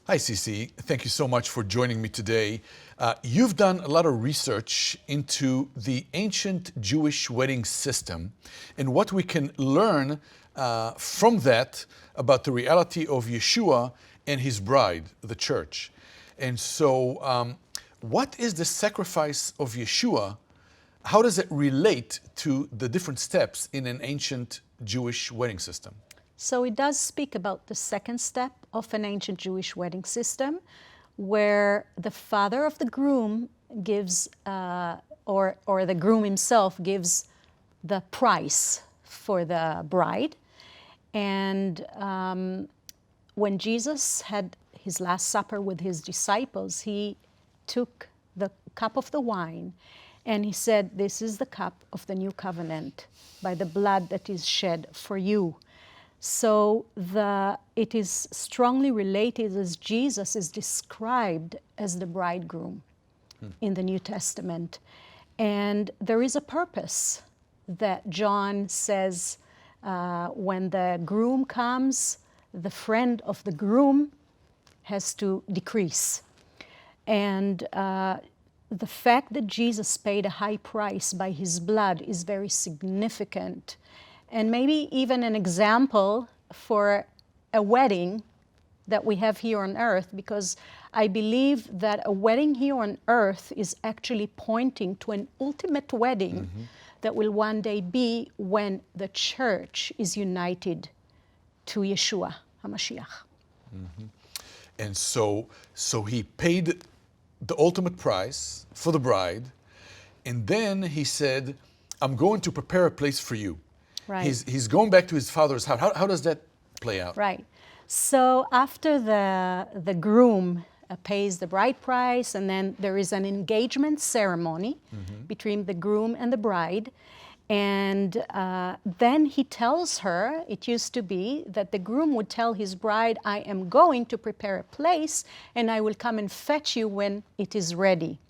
Hi, Sisi. Thank you so much for joining me today. You've done a lot of research into the ancient Jewish wedding system and what we can learn from that about the reality of Yeshua and his bride, the church. And so, what is the sacrifice of Yeshua? How does it relate to the different steps in an ancient Jewish wedding system? So it does speak about the second step of an ancient Jewish wedding system, where the father of the groom gives, or the groom himself gives the price for the bride. And when Jesus had his Last Supper with his disciples, he took the cup of the wine and he said, "This is the cup of the new covenant by the blood that is shed for you." So it is strongly related as Jesus is described as the bridegroom in the New Testament. And there is a purpose that John says when the groom comes, the friend of the groom has to decrease. And the fact that Jesus paid a high price by his blood is very significant. And maybe even an example for a wedding that we have here on earth, because I believe that a wedding here on earth is actually pointing to an ultimate wedding that will one day be when the church is united to Yeshua HaMashiach. And so he paid the ultimate price for the bride, and then he said, "I'm going to prepare a place for you." Right. He's going back to his father's house. How does that play out? Right. So after the groom pays the bride price, and then there is an engagement ceremony between the groom and the bride. And then he tells her, it used to be that the groom would tell his bride, "I am going to prepare a place and I will come and fetch you when it is ready."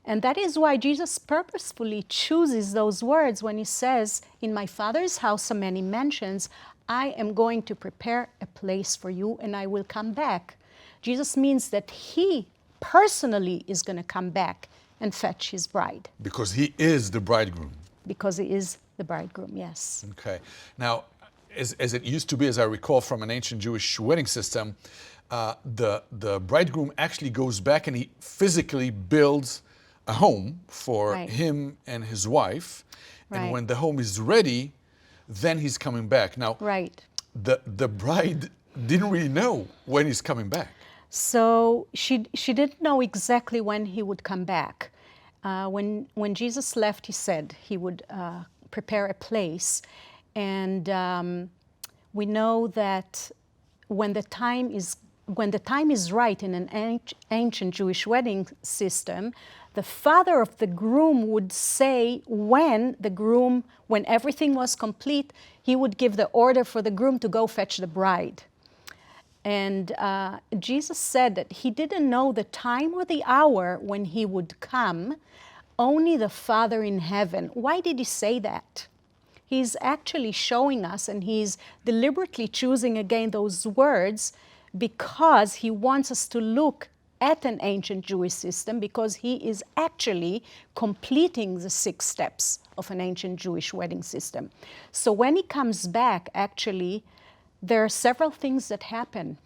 And that is why Jesus purposefully chooses those words when he says, "In my Father's house are many mansions. I am going to prepare a place for you and I will come back." Jesus means that he personally is going to come back and fetch his bride. Because he is the bridegroom. Because he is the bridegroom, yes. Okay. Now, as it used to be, as I recall from an ancient Jewish wedding system, the bridegroom actually goes back and he physically builds a home for him and his wife. And when the home is ready, then he's coming back. Now, the bride didn't really know when he's coming back. So she didn't know exactly when he would come back. When Jesus left, he said he would prepare a place. And we know that when the time is right in an ancient Jewish wedding system, the father of the groom would say when everything was complete, he would give the order for the groom to go fetch the bride. And Jesus said that he didn't know the time or the hour when he would come, only the Father in heaven. Why did he say that? He's actually showing us, and he's deliberately choosing again those words because he wants us to look at an ancient Jewish system, because he is actually completing the 6 steps of an ancient Jewish wedding system. So when he comes back, actually, there are several things that happen.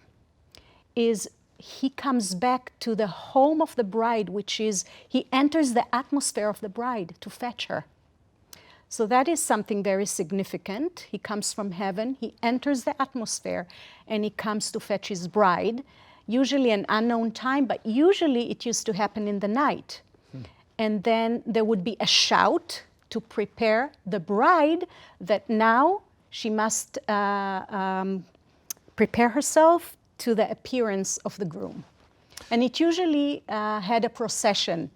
He comes back to the home of the bride, which is he enters the atmosphere of the bride to fetch her. So that is something very significant. He comes from heaven, he enters the atmosphere, and he comes to fetch his bride. Usually an unknown time, but usually it used to happen in the night. And then there would be a shout to prepare the bride that now she must prepare herself to the appearance of the groom. And it usually had a procession.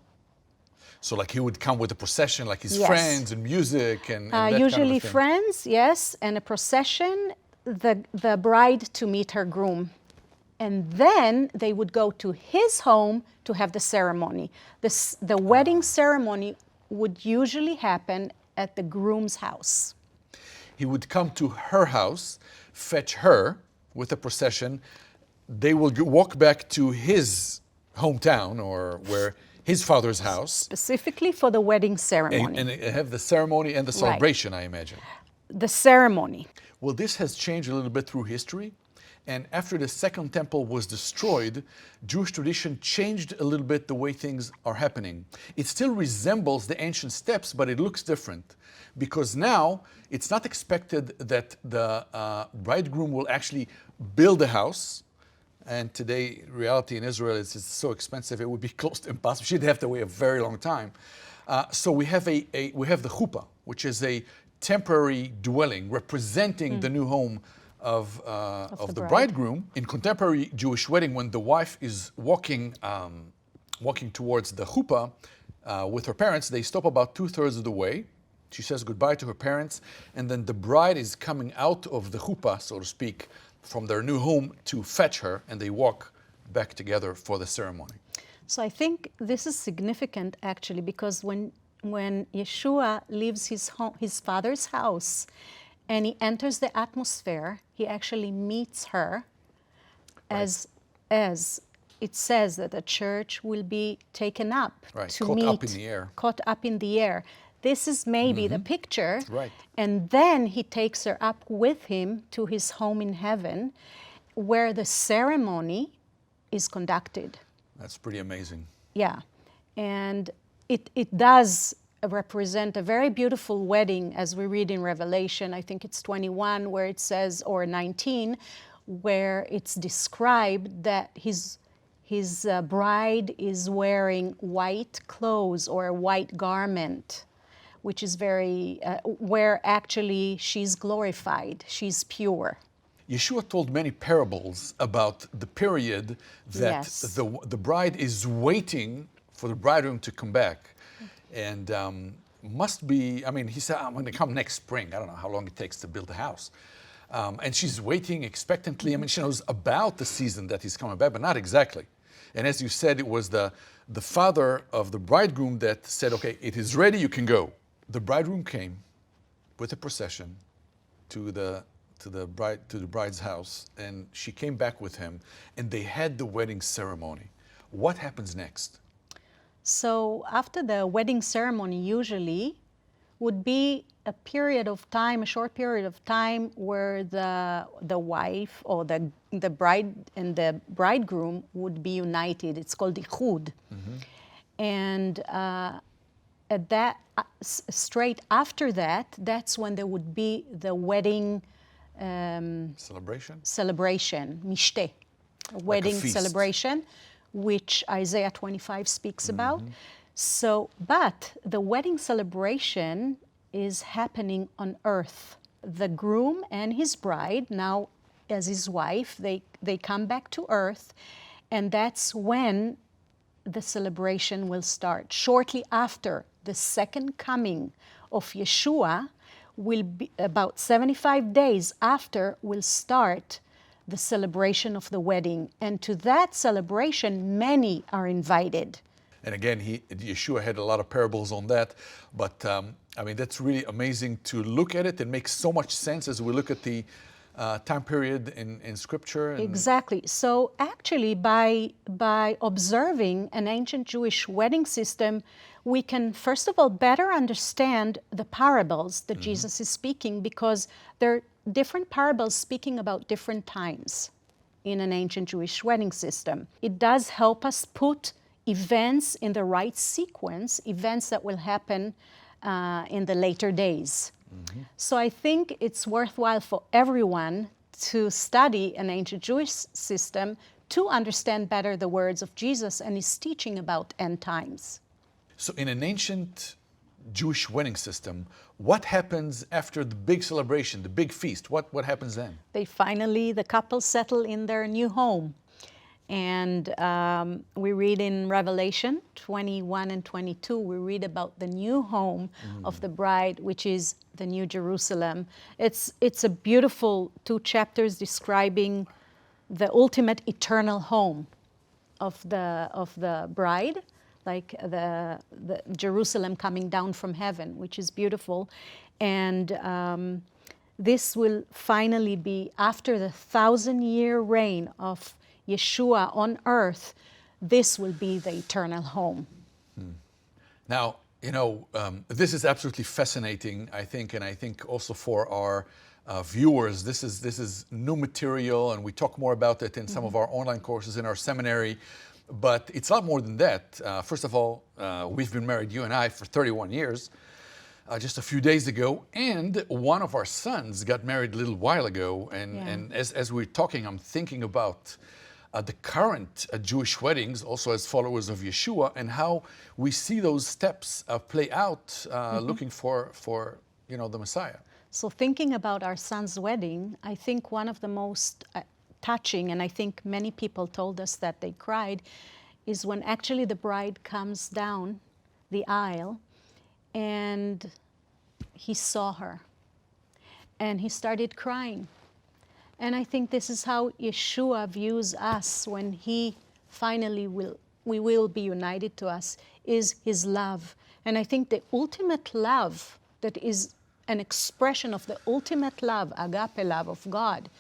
So like he would come with a procession, like his friends and music and that usually kind of thing. Friends, yes, and a procession, the bride to meet her groom. And then they would go to his home to have the ceremony. The wedding ceremony would usually happen at the groom's house. He would come to her house, fetch her with a procession, they will walk back to his hometown or where his father's house Specifically for the wedding ceremony. and have the ceremony and the celebration, I imagine. The ceremony. Well, this has changed a little bit through history. And after the second temple was destroyed, Jewish tradition changed a little bit the way things are happening. It still resembles the ancient steps, but it looks different. Because now it's not expected that the bridegroom will actually build a house. And today, reality in Israel is it's so expensive, it would be close to impossible. She'd have to wait a very long time. So we have the chuppah, which is a temporary dwelling representing the new home of the bridegroom. In contemporary Jewish wedding, when the wife is walking towards the chuppah with her parents, they stop about 2/3 of the way. She says goodbye to her parents, and then the bride is coming out of the chuppah, so to speak, from their new home to fetch her, and they walk back together for the ceremony. So I think this is significant actually, because when Yeshua leaves his father's house and he enters the atmosphere, he actually meets her as it says that the church will be taken up to caught meet, up in the air. Caught up in the air. This is maybe the picture. Right. And then he takes her up with him to his home in heaven, where the ceremony is conducted. That's pretty amazing. Yeah. And it does represent a very beautiful wedding, as we read in Revelation. I think it's 21 where it says, or 19, where it's described that his bride is wearing white clothes or a white garment, which is very, where actually she's glorified, she's pure. Yeshua told many parables about the period that the bride is waiting for the bridegroom to come back. And must be, I mean, he said, I'm going to come next spring. I don't know how long it takes to build a house. And she's waiting expectantly. I mean, she knows about the season that he's coming back, but not exactly. And as you said, it was the father of the bridegroom that said, okay, it is ready, you can go. The bridegroom came with a procession to the bride's house, and she came back with him, and they had the wedding ceremony. What happens next? So after the wedding ceremony usually would be a period of time, a short period of time, where the wife or the bride and the bridegroom would be united. It's called ichud. And at that, straight after that, that's when there would be the wedding celebration, mishteh, a wedding celebration, which Isaiah 25 speaks about. So, but the wedding celebration is happening on earth. The groom and his bride, now as his wife, they come back to earth, and that's when the celebration will start. Shortly after the second coming of Yeshua, will be about 75 days after will start the celebration of the wedding. And to that celebration, many are invited. And again, Yeshua had a lot of parables on that. But I mean, that's really amazing to look at it. It makes so much sense as we look at the time period in Scripture. Exactly. So actually, by observing an ancient Jewish wedding system, we can, first of all, better understand the parables that Jesus is speaking, because they're different parables speaking about different times in an ancient Jewish wedding system. It does help us put events in the right sequence, events that will happen in the later days. So I think it's worthwhile for everyone to study an ancient Jewish system to understand better the words of Jesus and his teaching about end times. So in an ancient Jewish wedding system, what happens after the big celebration, the big feast? What happens then? The couple settle in their new home. And we read in Revelation 21 and 22, we read about the new home of the bride, which is the New Jerusalem. It's a beautiful 2 chapters describing the ultimate eternal home of the bride, like the Jerusalem coming down from heaven, which is beautiful. And this will finally be after the 1,000-year reign of Yeshua on earth, this will be the eternal home. Now, this is absolutely fascinating, I think, and I think also for our viewers, this is new material, and we talk more about it in some of our online courses in our seminary. But it's a lot more than that. First of all, we've been married, you and I, for 31 years. Just a few days ago, and one of our sons got married a little while ago. And as we're talking, I'm thinking about the current Jewish weddings, also as followers of Yeshua, and how we see those steps play out, looking for the Messiah. So thinking about our son's wedding, I think one of the most touching, and I think many people told us that they cried, is when actually the bride comes down the aisle and he saw her and he started crying. And I think this is how Yeshua views us when he finally we will be united to us, is his love. And I think the ultimate love, that is an expression of the ultimate love, agape love of God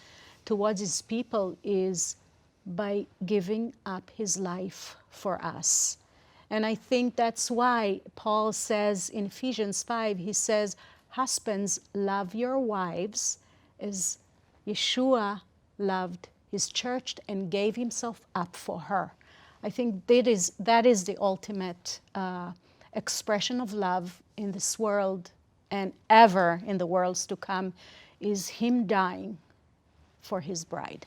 towards his people, is by giving up his life for us. And I think that's why Paul says in Ephesians 5, he says, husbands, love your wives as Yeshua loved his church and gave himself up for her. I think that is the ultimate expression of love in this world and ever in the worlds to come, is him dying for his bride.